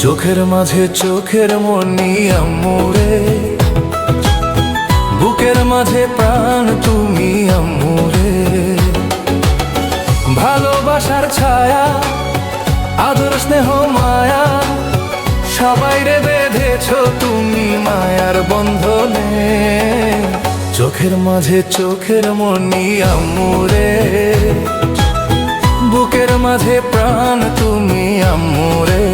চোখের মাঝে চোখের মনি আম্মুরে, বুকের মাঝে প্রাণ তুমি আম্মুরে। ভালোবাসার ছায়া, আদর স্নেহ মায়া, সবাই রে বেঁধেছো তুমি মায়ার বন্ধনে। চোখের মাঝে চোখের মনি আম্মুরে, বুকের মাঝে প্রাণ তুমি আম্মুরে।